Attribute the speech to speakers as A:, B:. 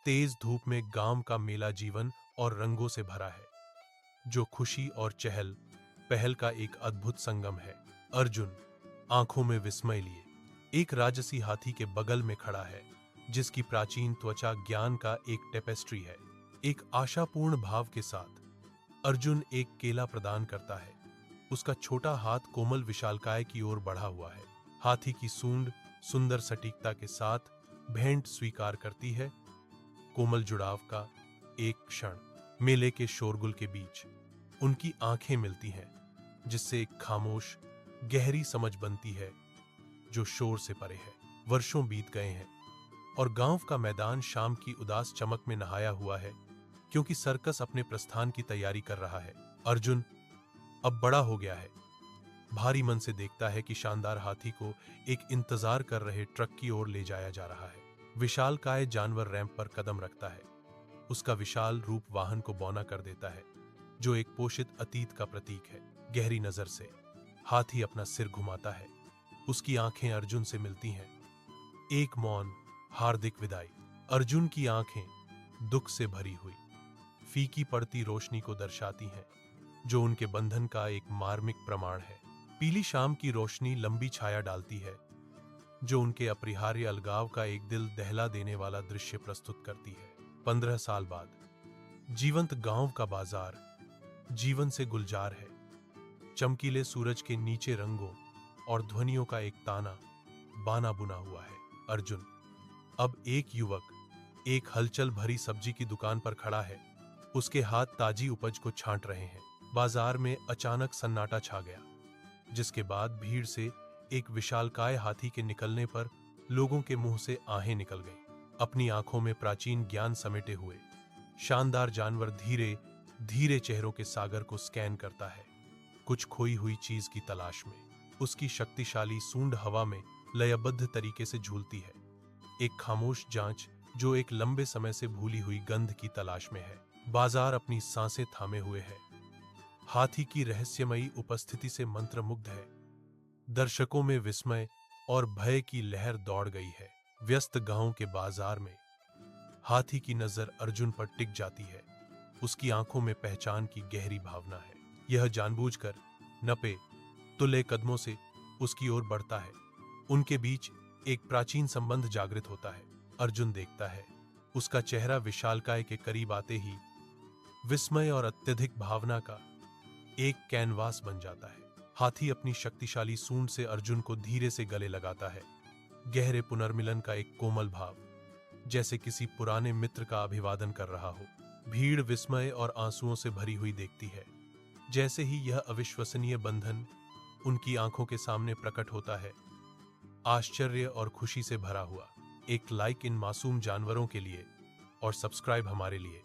A: तेज धूप में गांव का मेला जीवन और रंगों से भरा है, जो खुशी और चहल पहल का एक अद्भुत संगम है। अर्जुन आंखों में विस्मय लिए एक राजसी हाथी के बगल में खड़ा है, जिसकी प्राचीन त्वचा ज्ञान का एक टेपेस्ट्री है। एक आशापूर्ण भाव के साथ अर्जुन एक केला प्रदान करता है। उसका छोटा हाथ कोमल विशालकाय की ओर बढ़ा हुआ है। हाथी की सूंड सुंदर सटीकता के साथ भेंट स्वीकार करती है। कोमल जुड़ाव का एक क्षण। मेले के शोरगुल के बीच उनकी आंखें मिलती हैं, जिससे एक खामोश गहरी समझ बनती है जो शोर से परे है। वर्षों बीत गए हैं और गांव का मैदान शाम की उदास चमक में नहाया हुआ है, क्योंकि सर्कस अपने प्रस्थान की तैयारी कर रहा है। अर्जुन अब बड़ा हो गया है। भारी मन से देखता है कि शानदार हाथी को एक इंतजार कर रहे ट्रक की ओर ले जाया जा रहा है। विशालकाय जानवर रैंप पर कदम रखता है। उसका विशाल रूप वाहन को बौना कर देता है, जो एक पोषित अतीत का प्रतीक है। गहरी नजर से हाथी अपना सिर घुमाता है। उसकी आंखें अर्जुन से मिलती हैं। एक मौन हार्दिक विदाई। अर्जुन की आंखें दुख से भरी हुई फीकी पड़ती रोशनी को दर्शाती हैं, जो उनके बंधन का एक मार्मिक प्रमाण है। पीली शाम की रोशनी लंबी छाया डालती है, जो उनके अपरिहार्य अलगाव का एक दिल दहला देने वाला दृश्य प्रस्तुत करती है। 15 साल बाद जीवंत गांव का बाजार जीवन से गुलजार है। चमकीले सूरज के नीचे रंगों और ध्वनियों का एक ताना बाना बुना हुआ है। अर्जुन अब एक युवक एक हलचल भरी सब्जी की दुकान पर खड़ा है। उसके हाथ ताजी उपज को छांट रहे हैं। बाजार में अचानक सन्नाटा छा गया, जिसके बाद भीड़ से एक विशालकाय हाथी के निकलने पर लोगों के मुंह से आहें निकल गईं। अपनी आंखों में प्राचीन ज्ञान समेटे हुए शानदार जानवर धीरे धीरे चेहरों के सागर को स्कैन करता है, कुछ खोई हुई चीज की तलाश में। उसकी शक्तिशाली सूंड हवा में लयबद्ध तरीके से झूलती है, एक खामोश जांच जो एक लंबे समय से भूली हुई गंध की तलाश में है। बाजार अपनी सांसें थामे हुए है। हाथी की रहस्यमयी उपस्थिति से मंत्रमुग्ध है। दर्शकों में विस्मय और भय की लहर दौड़ गई है। व्यस्त गांव के बाजार में हाथी की नजर अर्जुन पर टिक जाती है। उसकी आंखों में पहचान की गहरी भावना है। यह जानबूझकर नपे तुले कदमों से उसकी ओर बढ़ता है। उनके बीच एक प्राचीन संबंध जागृत होता है। अर्जुन देखता है, उसका चेहरा विशालकाय के करीब आते ही विस्मय और अत्यधिक भावना का एक कैनवास बन जाता है। हाथी अपनी शक्तिशाली सूंड से अर्जुन को धीरे से गले लगाता है। गहरे पुनर्मिलन का एक कोमल भाव, जैसे किसी पुराने मित्र का अभिवादन कर रहा हो। भीड़ विस्मय और आंसुओं से भरी हुई देखती है। जैसे ही यह अविश्वसनीय बंधन उनकी आंखों के सामने प्रकट होता है, आश्चर्य और खुशी से भरा हुआ। एक लाइक इन मासूम जानवरों के लिए और सब्सक्राइब हमारे लिए।